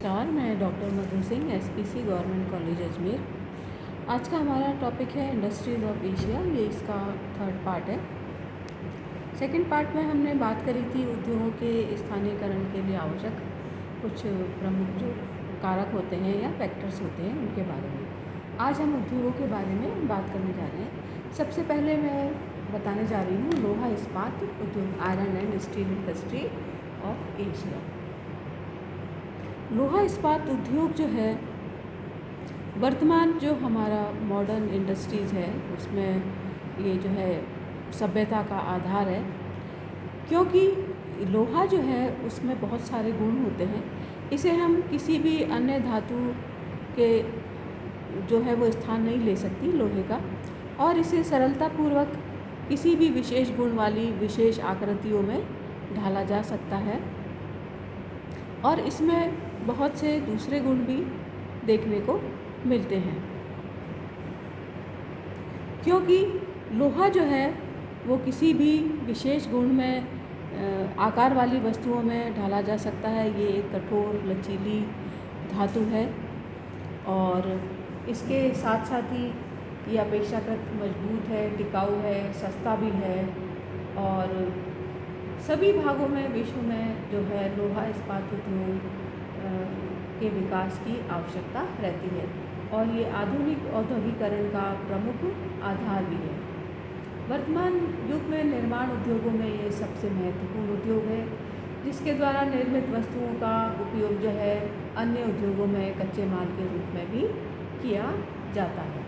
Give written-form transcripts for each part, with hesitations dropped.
नमस्कार, मैं doctor Madhu Singh, SPC government college Ajmer. आज का हमारा टॉपिक है इंडस्ट्रीज़ ऑफ एशिया। ये इसका थर्ड पार्ट है। सेकंड पार्ट में हमने बात करी थी उद्योगों के स्थानीयकरण के लिए आवश्यक कुछ प्रमुख जो कारक होते हैं या फैक्टर्स होते हैं उनके बारे में। आज हम उद्योगों के बारे में बात करने जा रहे हैं। सबसे पहले मैं बताने जा रही हूँ लोहा इस्पात उद्योग, iron and steel industry of Asia. लोहा इस्पात उद्योग जो है वर्तमान जो हमारा मॉडर्न इंडस्ट्रीज़ है उसमें ये जो है सभ्यता का आधार है, क्योंकि लोहा जो है उसमें बहुत सारे गुण होते हैं। इसे हम किसी भी अन्य धातु के जो है वो स्थान नहीं ले सकती लोहे का, और इसे सरलतापूर्वक किसी भी विशेष गुण वाली विशेष आकृतियों में ढाला जा सकता है, और इसमें बहुत से दूसरे गुण भी देखने को मिलते हैं। क्योंकि लोहा जो है वो किसी भी विशेष गुण में आकार वाली वस्तुओं में ढाला जा सकता है। ये एक कठोर लचीली धातु है और इसके साथ साथ ही ये अपेक्षाकृत मजबूत है, टिकाऊ है, सस्ता भी है, और सभी भागों में विश्व में जो है लोहा इस्पात उद्योग के विकास की आवश्यकता रहती है, और ये आधुनिक औद्योगिकरण का प्रमुख आधार भी है। वर्तमान युग में निर्माण उद्योगों में ये सबसे महत्वपूर्ण उद्योग है, जिसके द्वारा निर्मित वस्तुओं का उपयोग जो है अन्य उद्योगों में कच्चे माल के रूप में भी किया जाता है।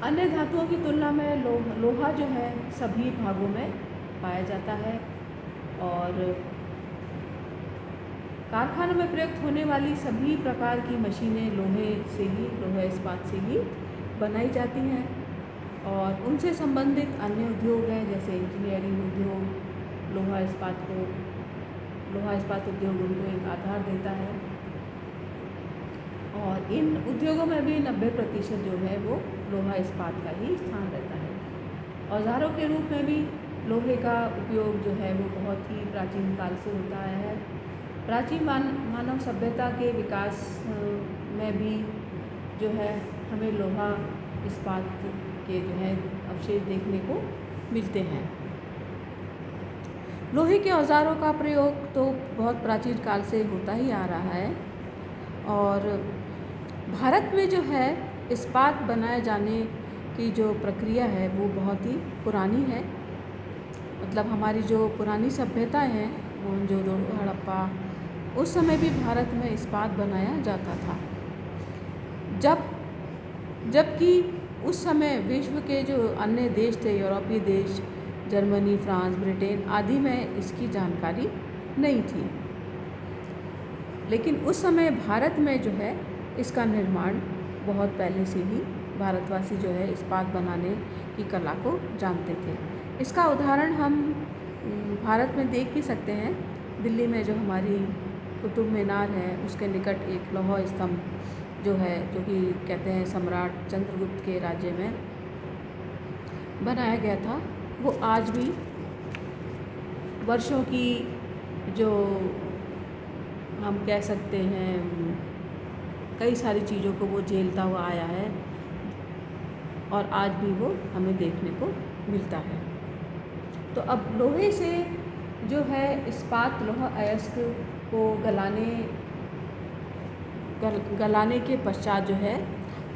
अन्य धातुओं की तुलना में लोहा जो है सभी भागों में पाया जाता है, और कारखानों में प्रयुक्त होने वाली सभी प्रकार की मशीनें लोहा इस्पात से ही बनाई जाती हैं, और उनसे संबंधित अन्य उद्योग हैं जैसे इंजीनियरिंग उद्योग। लोहा इस्पात उद्योग उनको एक आधार देता है, और इन उद्योगों में भी 90% जो है वो लोहा इस्पात का ही स्थान रहता है। औजारों के रूप में भी लोहे का उपयोग जो है वो बहुत ही प्राचीन काल से होता आया है। प्राचीन मानव सभ्यता के विकास में भी जो है हमें लोहा इस्पात के जो है अवशेष देखने को मिलते हैं। लोहे के औजारों का प्रयोग तो बहुत प्राचीन काल से होता ही आ रहा है, और भारत में जो है इस्पात बनाए जाने की जो प्रक्रिया है वो बहुत ही पुरानी है। मतलब हमारी जो पुरानी सभ्यताएं हैं, मोहनजोदड़ो, हड़प्पा, उस समय भी भारत में इस्पात बनाया जाता था। जबकि उस समय विश्व के जो अन्य देश थे, यूरोपीय देश, जर्मनी, फ्रांस, ब्रिटेन आदि में इसकी जानकारी नहीं थी। लेकिन उस समय भारत में जो है इसका निर्माण बहुत पहले से ही भारतवासी जो है इस्पात बनाने की कला को जानते थे। इसका उदाहरण हम भारत में देख भी सकते हैं। दिल्ली में जो हमारी कुतुब मीनार है उसके निकट एक लौह स्तंभ जो है, जो कि कहते हैं सम्राट चंद्रगुप्त के राज्य में बनाया गया था, वो आज भी वर्षों की जो हम कह सकते हैं कई सारी चीज़ों को वो झेलता हुआ आया है, और आज भी वो हमें देखने को मिलता है। तो अब लोहे से जो है इस्पात लोहा अयस्क को गलाने के पश्चात जो है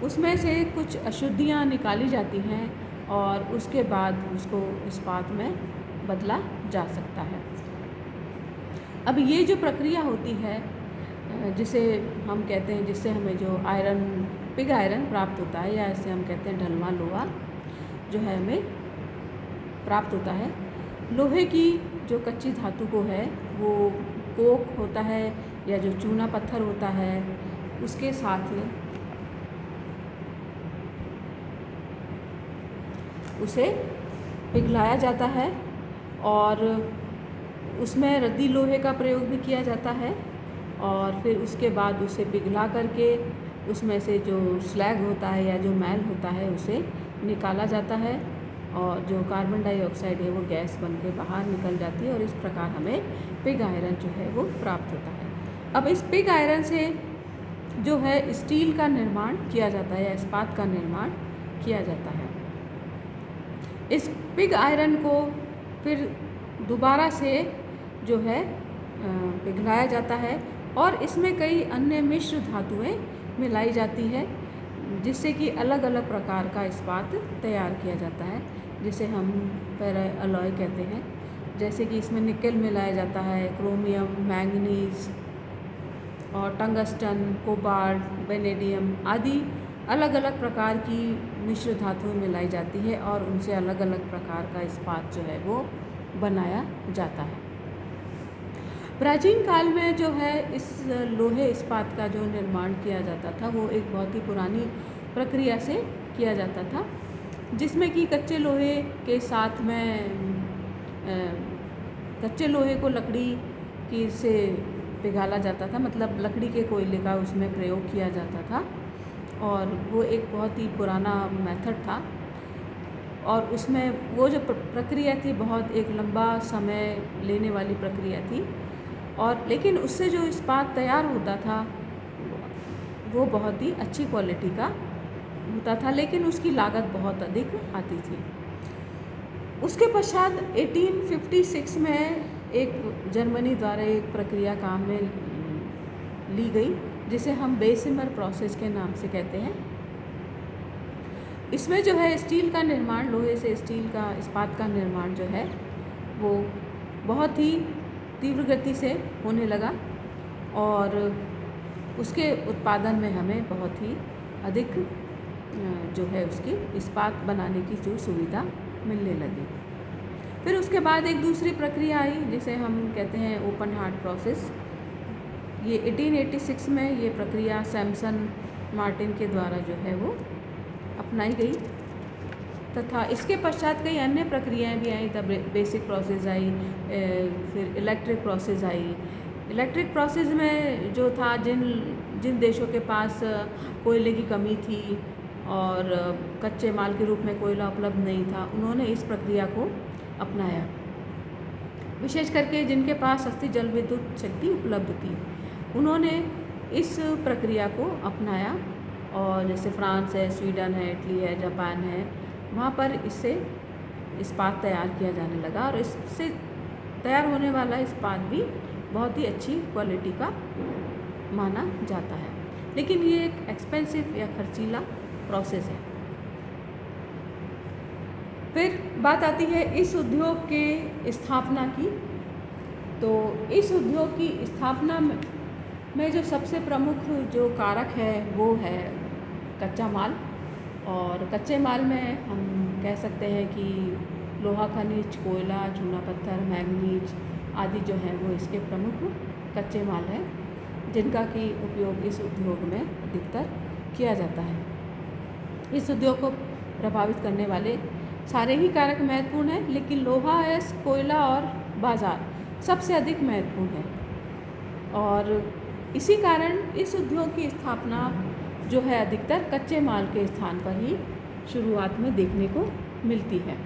उसमें से कुछ अशुद्धियाँ निकाली जाती हैं, और उसके बाद उसको इस्पात में बदला जा सकता है। अब ये जो प्रक्रिया होती है जिसे हम कहते हैं, जिससे हमें जो पिग आयरन प्राप्त होता है, या इसे हम कहते हैं ढलवां लोहा जो है हमें प्राप्त होता है। लोहे की जो कच्ची धातु को है वो कोक होता है या जो चूना पत्थर होता है उसके साथ उसे पिघलाया जाता है, और उसमें रद्दी लोहे का प्रयोग भी किया जाता है, और फिर उसके बाद उसे पिघला करके उसमें से जो स्लैग होता है या जो मैल होता है उसे निकाला जाता है, और जो कार्बन डाइऑक्साइड है वो गैस बन के बाहर निकल जाती है, और इस प्रकार हमें पिग आयरन जो है वो प्राप्त होता है। अब इस पिग आयरन से जो है स्टील का निर्माण किया जाता है या इस्पात का निर्माण किया जाता है। इस पिग आयरन को फिर दोबारा से जो है पिघलाया जाता है और इसमें कई अन्य मिश्र धातुएं मिलाई जाती है, जिससे कि अलग अलग प्रकार का इस्पात तैयार किया जाता है, जिसे हम फेरो अलॉय कहते हैं। जैसे कि इसमें निकेल मिलाया जाता है, क्रोमियम, मैंगनीज और टंगस्टन, कोबाल्ट, वेनेडियम आदि अलग अलग प्रकार की मिश्र धातुएं मिलाई जाती है और उनसे अलग अलग प्रकार का इस्पात जो है वो बनाया जाता है। प्राचीन काल में जो है इस लोहे इस्पात का जो निर्माण किया जाता था वो एक बहुत ही पुरानी प्रक्रिया से किया जाता था, जिसमें कि कच्चे लोहे के साथ में कच्चे लोहे को लकड़ी की से पिघाला जाता था, मतलब लकड़ी के कोयले का उसमें प्रयोग किया जाता था और वो एक बहुत ही पुराना मेथड था और उसमें वो जो प्रक्रिया थी बहुत एक लंबा समय लेने वाली प्रक्रिया थी और लेकिन उससे जो इस्पात तैयार होता था वो बहुत ही अच्छी क्वालिटी का होता था, लेकिन उसकी लागत बहुत अधिक आती थी। उसके पश्चात 1856 में एक जर्मनी द्वारा एक प्रक्रिया काम में ली गई, जिसे हम बेसिमर प्रोसेस के नाम से कहते हैं। इसमें जो है स्टील का निर्माण, लोहे से स्टील का इस्पात का निर्माण जो है वो बहुत ही तीव्र गति से होने लगा और उसके उत्पादन में हमें बहुत ही अधिक जो है उसकी इस्पात बनाने की जो सुविधा मिलने लगी। फिर उसके बाद एक दूसरी प्रक्रिया आई जिसे हम कहते हैं ओपन हार्ट प्रोसेस। ये 1886 में ये प्रक्रिया सैमसन मार्टिन के द्वारा जो है वो अपनाई गई तथा इसके पश्चात कई अन्य प्रक्रियाएं भी आई। तब बेसिक प्रोसेस आई, फिर electric process I. Electric process में जो था जिन देशों के पास कोयले की कमी थी और कच्चे माल के रूप में कोयला उपलब्ध नहीं था, उन्होंने इस प्रक्रिया को अपनाया। विशेष करके जिनके पास सस्ती जल विद्युत शक्ति उपलब्ध थी, उन्होंने इस प्रक्रिया को अपनाया और जैसे फ्रांस है, स्वीडन है, इटली है, जापान है, वहाँ पर इससे इस्पात तैयार किया जाने लगा और इससे तैयार होने वाला इस्पात भी बहुत ही अच्छी क्वालिटी का माना जाता है, लेकिन ये एक एक्सपेंसिव या खर्चीला प्रोसेस है। फिर बात आती है इस उद्योग के स्थापना की। तो इस उद्योग की स्थापना में जो सबसे प्रमुख जो कारक है वो है कच्चा माल, और कच्चे माल में हम कह सकते हैं कि लोहा खनिज, कोयला, चूना पत्थर, मैंगनीज आदि जो हैं वो इसके प्रमुख कच्चे माल हैं, जिनका कि उपयोग इस उद्योग में अधिकतर किया जाता है। इस उद्योग को प्रभावित करने वाले सारे ही कारक महत्वपूर्ण हैं, लेकिन लोहा है, कोयला और बाज़ार सबसे अधिक महत्वपूर्ण है और इसी कारण इस उद्योग की स्थापना जो है अधिकतर कच्चे माल के स्थान पर ही शुरुआत में देखने को मिलती है,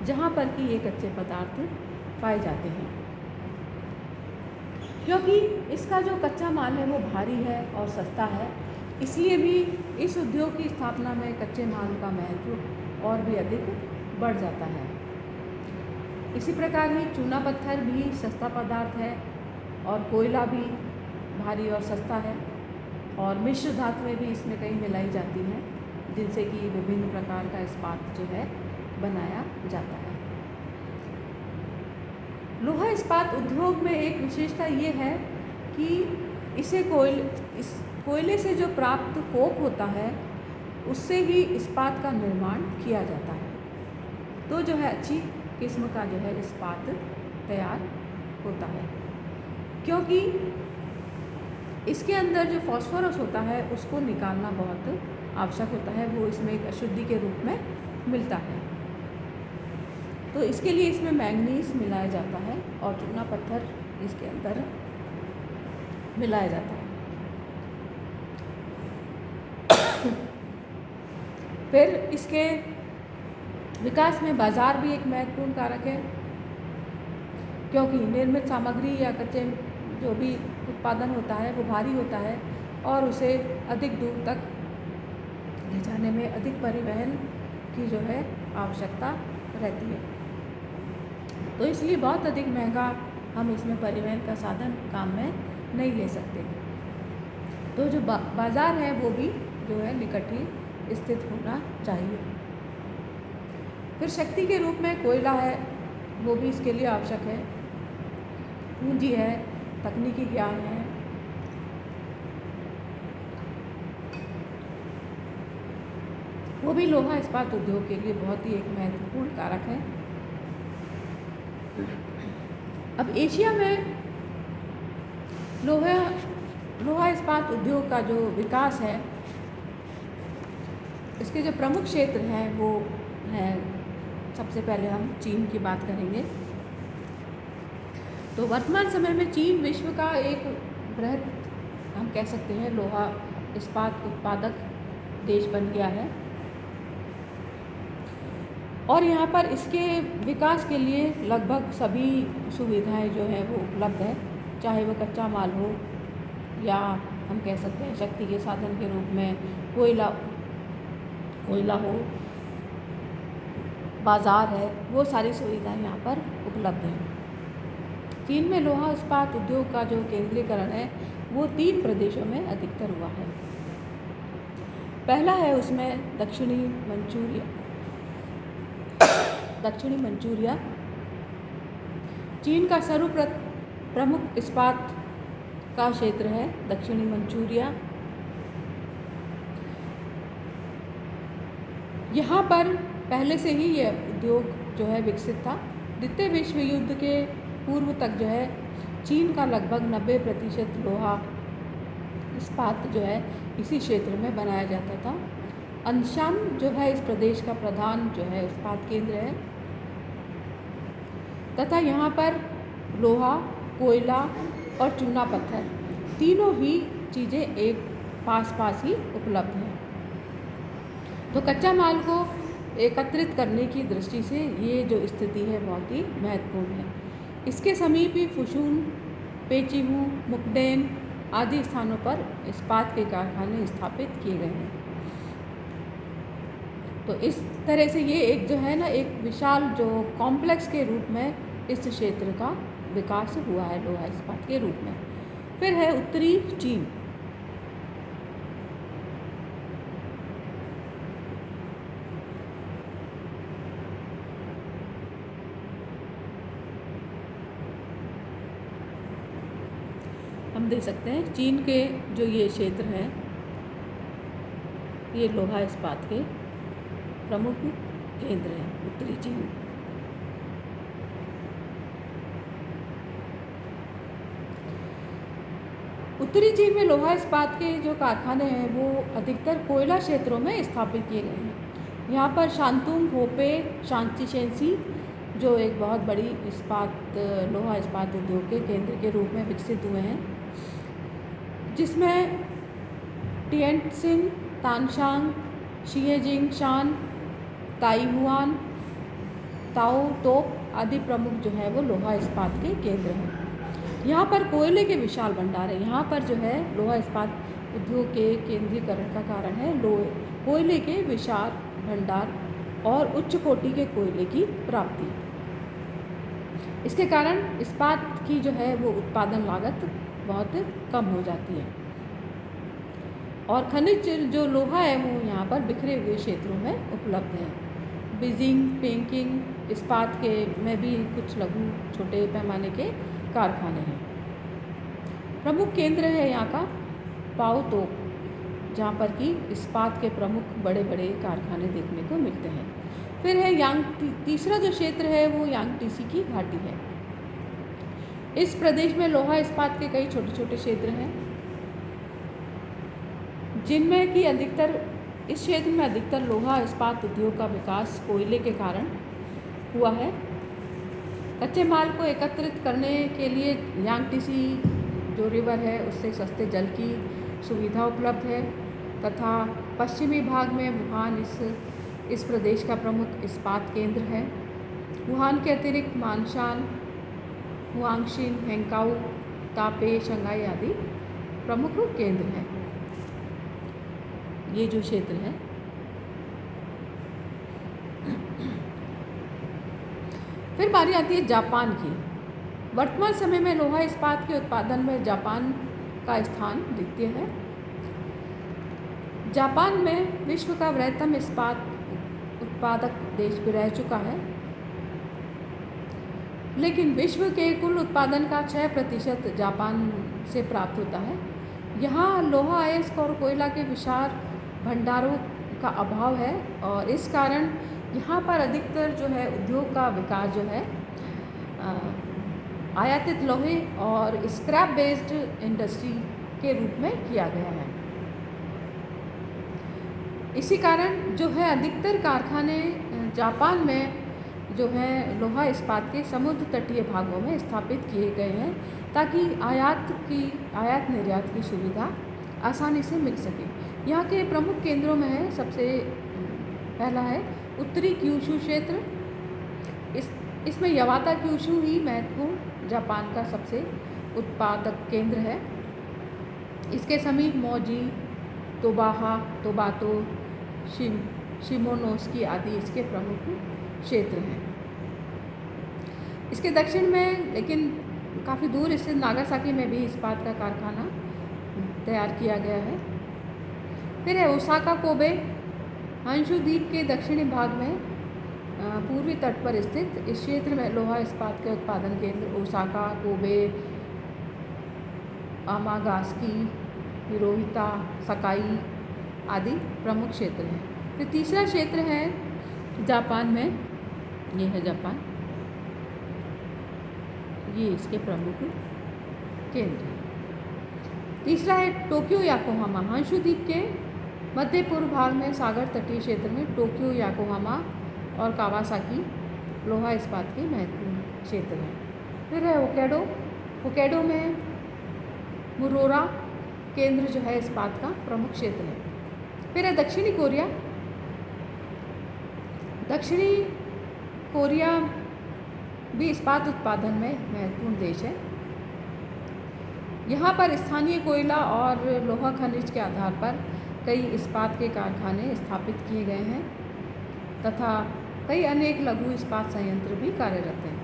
जहाँ पर कि ये कच्चे पदार्थ पाए जाते हैं। क्योंकि इसका जो कच्चा माल है वो भारी है और सस्ता है, इसलिए भी इस उद्योग की स्थापना में कच्चे माल का महत्व और भी अधिक बढ़ जाता है। इसी प्रकार ही चूना पत्थर भी सस्ता पदार्थ है और कोयला भी भारी और सस्ता है और मिश्र धातुएं भी इसमें कई मिलाई जाती हैं, जिनसे कि विभिन्न प्रकार का इस्पात जो है बनाया जाता है। लोहा इस्पात उद्योग में एक विशेषता ये है कि इस कोयले से जो प्राप्त कोक होता है उससे ही इस्पात का निर्माण किया जाता है, तो जो है अच्छी किस्म का जो है इस्पात तैयार होता है। क्योंकि इसके अंदर जो फास्फोरस होता है उसको निकालना बहुत आवश्यक होता है, वो इसमें एक अशुद्धि के रूप में मिलता है, तो इसके लिए इसमें मैंगनीज मिलाया जाता है और चूना पत्थर इसके अंदर मिलाया जाता है। फिर इसके विकास में बाज़ार भी एक महत्वपूर्ण कारक है, क्योंकि निर्मित सामग्री या कच्चे जो भी उत्पादन होता है वो भारी होता है और उसे अधिक दूर तक ले जाने में अधिक परिवहन की जो है आवश्यकता रहती है। तो इसलिए बहुत अधिक महंगा हम इसमें परिवहन का साधन काम में नहीं ले सकते। तो जो बाज़ार है वो भी जो है निकट ही स्थित होना चाहिए। फिर शक्ति के रूप में कोयला है, वो भी इसके लिए आवश्यक है। पूंजी है, तकनीकी ज्ञान है, वो भी लोहा इस्पात उद्योग के लिए बहुत ही एक महत्वपूर्ण कारक है। अब एशिया में लोहा इस्पात उद्योग का जो विकास है, इसके जो प्रमुख क्षेत्र हैं वो हैं, सबसे पहले हम चीन की बात करेंगे। तो वर्तमान समय में चीन विश्व का एक बृहद, हम कह सकते हैं, लोहा इस्पात उत्पादक देश बन गया है और यहाँ पर इसके विकास के लिए लगभग सभी सुविधाएं जो हैं वो उपलब्ध है, चाहे वो कच्चा माल हो या हम कह सकते हैं शक्ति के साधन के रूप में कोयला हो, बाज़ार है, वो सारी सुविधाएं यहाँ पर उपलब्ध हैं। चीन में लोहा इस्पात उद्योग का जो केंद्रीकरण है वो 3 प्रदेशों में अधिकतर हुआ है। पहला है उसमें दक्षिणी मंचूरिया चीन का प्रमुख इस्पात का क्षेत्र है। दक्षिणी मंचूरिया, यहाँ पर पहले से ही यह उद्योग जो है विकसित था। द्वितीय विश्व युद्ध के पूर्व तक जो है चीन का लगभग 90% लोहा इस्पात जो है इसी क्षेत्र में बनाया जाता था। अनशान जो है इस प्रदेश का प्रधान जो है इस्पात केंद्र है तथा यहाँ पर लोहा, कोयला और चूना पत्थर तीनों ही चीज़ें एक पास ही उपलब्ध हैं। तो कच्चा माल को एकत्रित करने की दृष्टि से ये जो स्थिति है बहुत ही महत्वपूर्ण है। इसके समीप ही फुशून, पेचिवू, मुकडेन आदि स्थानों पर इस्पात के कारखाने स्थापित किए गए हैं। तो इस तरह से ये एक जो है ना एक विशाल जो कॉम्प्लेक्स के रूप में इस क्षेत्र का विकास हुआ है लोहा इस्पात के रूप में। फिर है उत्तरी चीन। हम देख सकते हैं चीन के जो ये क्षेत्र है ये लोहा इस्पात के प्रमुख केंद्र हैं, उत्तरी चीन। उत्तरी चीन में लोहा इस्पात के जो कारखाने हैं वो अधिकतर कोयला क्षेत्रों में स्थापित किए गए हैं। यहाँ पर शांतुंग, होपे, शांतिशेंसी जो एक बहुत बड़ी लोहा इस्पात उद्योग के केंद्र के रूप में विकसित हुए हैं, जिसमें टिएनट्सिन, तानशांग, शिएजिंगशान, ताइहुआन, ताओ तोप आदि प्रमुख जो है वो लोहा इस्पात के केंद्र हैं। यहाँ पर कोयले के विशाल भंडार है। यहाँ पर जो है लोहा इस्पात उद्योग के केंद्रीकरण का कारण है कोयले के विशाल भंडार और उच्च कोटि के कोयले की प्राप्ति। इसके कारण इस्पात की जो है वो उत्पादन लागत बहुत कम हो जाती है और खनिज जो लोहा है वो यहाँ पर बिखरे हुए क्षेत्रों में उपलब्ध है। बीजिंग, पेकिंग इस्पात के में भी कुछ लघु छोटे पैमाने के कारखाने हैं। प्रमुख केंद्र है यहाँ का पाओ तोप, जहाँ पर कि इस्पात के प्रमुख बड़े बड़े कारखाने देखने को मिलते हैं। फिर है तीसरा जो क्षेत्र है वो यांगटीसी की घाटी है। इस प्रदेश में लोहा इस्पात के कई छोटे छोटे क्षेत्र हैं, जिनमें कि इस क्षेत्र में अधिकतर लोहा इस्पात उद्योग का विकास कोयले के कारण हुआ है। कच्चे माल को एकत्रित करने के लिए यांगटीसी जो रिवर है उससे सस्ते जल की सुविधा उपलब्ध है तथा पश्चिमी भाग में वुहान इस प्रदेश का प्रमुख इस्पात केंद्र है। वुहान के अतिरिक्त मानशान, हुआंगशिन, हेंकाऊ तापे, शंघाई आदि प्रमुख केंद्र हैं। ये जो क्षेत्र है। फिर बारी आती है जापान की। वर्तमान समय में लोहा इस्पात के उत्पादन में जापान का स्थान द्वितीय है। जापान में विश्व का वृहत्तम इस्पात उत्पादक देश भी रह चुका है, लेकिन विश्व के कुल उत्पादन का 6% जापान से प्राप्त होता है। यहाँ लोहा, अयस्क और कोयला के विशाल भंडारों का अभाव है और इस कारण यहाँ पर अधिकतर जो है उद्योग का विकास जो है आयातित लोहे और स्क्रैप बेस्ड इंडस्ट्री के रूप में किया गया है। इसी कारण जो है अधिकतर कारखाने जापान में जो है लोहा इस्पात के समुद्र तटीय भागों में स्थापित किए गए हैं, ताकि आयात निर्यात की सुविधा आसानी से मिल सके। यहाँ के प्रमुख केंद्रों में है, सबसे पहला है उत्तरी क्यूशू क्षेत्र। इसमें यवाता क्यूशू ही महत्वपूर्ण जापान का सबसे उत्पादक केंद्र है। इसके समीप मोजी, तोबाहा, तोबातो, शिमोनोस्की आदि इसके प्रमुख क्षेत्र हैं। इसके दक्षिण में लेकिन काफ़ी दूर स्थित नागासाकी में भी इस्पात का कारखाना तैयार किया गया है। फिर है ओसाका कोबे, हंशु द्वीप के दक्षिणी भाग में पूर्वी तट पर स्थित इस क्षेत्र में लोहा इस्पात के उत्पादन केंद्र ओसाका, कोबे, अमागास्की, हिरोहिता, सकाई आदि प्रमुख क्षेत्र हैं। फिर तीसरा क्षेत्र है जापान में, ये है जापान, ये इसके प्रमुख केंद्र हैं। तीसरा है टोक्यो याकोहामा। हंशु द्वीप के मध्य पूर्व भाग में सागर तटीय क्षेत्र में टोक्यो, याकोहामा और कावासाकी लोहा इस्पात के महत्वपूर्ण क्षेत्र हैं। फिर है होक्काइडो। होक्काइडो में मुरोरा केंद्र जो है इस्पात का प्रमुख क्षेत्र है। फिर है दक्षिणी कोरिया। दक्षिणी कोरिया भी इस्पात उत्पादन में महत्वपूर्ण देश है। यहाँ पर स्थानीय कोयला और लोहा खनिज के आधार पर कई इस्पात के कारखाने स्थापित किए गए हैं तथा कई अनेक लघु इस्पात संयंत्र भी कार्यरत हैं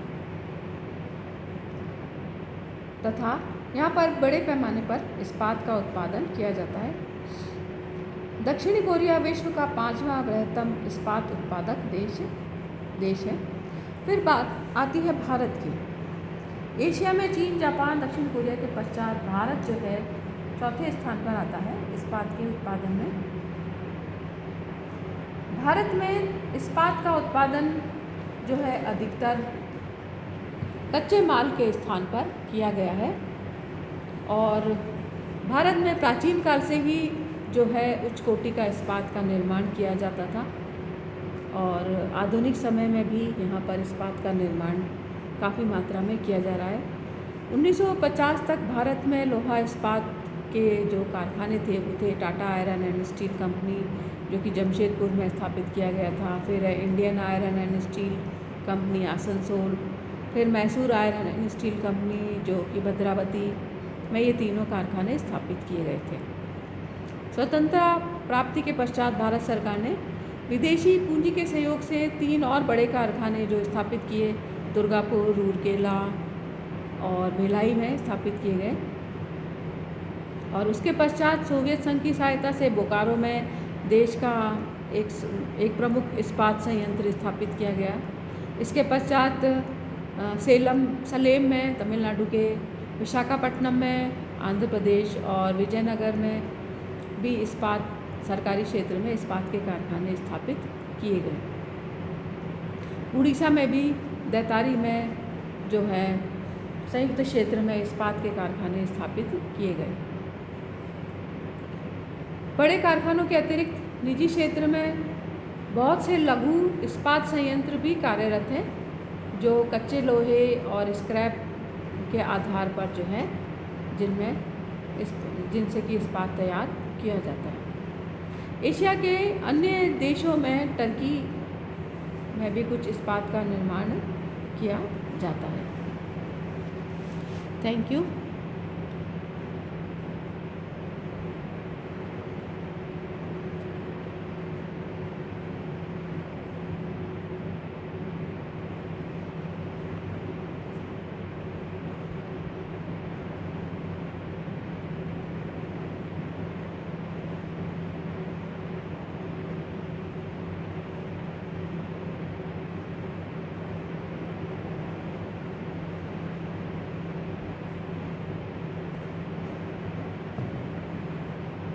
तथा यहाँ पर बड़े पैमाने पर इस्पात का उत्पादन किया जाता है। दक्षिणी कोरिया विश्व का 5वां बृहत्तम इस्पात उत्पादक देश है। फिर बात आती है भारत की। एशिया में चीन, जापान, दक्षिण कोरिया के पश्चात भारत जो है चौथे स्थान पर आता है इस्पात के उत्पादन में। भारत में इस्पात का उत्पादन जो है अधिकतर कच्चे माल के स्थान पर किया गया है और भारत में प्राचीन काल से ही जो है उच्च कोटि का इस्पात का निर्माण किया जाता था और आधुनिक समय में भी यहाँ पर इस्पात का निर्माण काफ़ी मात्रा में किया जा रहा है। 1950 तक भारत में लोहा इस्पात के जो कारखाने थे वो थे Tata iron and steel company, जो कि जमशेदपुर में स्थापित किया गया था। फिर है Indian iron and steel company Asansol, फिर Mysore iron and steel company जो कि भद्रावती में, ये तीनों कारखाने स्थापित किए गए थे। स्वतंत्रता प्राप्ति के पश्चात भारत सरकार ने विदेशी पूंजी के सहयोग से 3 और बड़े कारखाने जो स्थापित किए, दुर्गापुर, रूरकेला और भिलाई में स्थापित किए गए और उसके पश्चात सोवियत संघ की सहायता से बोकारो में देश का एक प्रमुख इस्पात संयंत्र स्थापित किया गया। इसके पश्चात सलेम में तमिलनाडु के, विशाखापट्टनम में आंध्र प्रदेश और विजयनगर में भी इस्पात सरकारी क्षेत्र में इस्पात के कारखाने स्थापित किए गए। उड़ीसा में भी दैतारी में जो है संयुक्त क्षेत्र में इस्पात के कारखाने स्थापित किए गए। बड़े कारखानों के अतिरिक्त निजी क्षेत्र में बहुत से लघु इस्पात संयंत्र भी कार्यरत हैं जो कच्चे लोहे और स्क्रैप के आधार पर जो है जिनसे कि इस्पात तैयार किया जाता है। एशिया के अन्य देशों में टर्की में भी कुछ इस्पात का निर्माण किया जाता है। Thank you.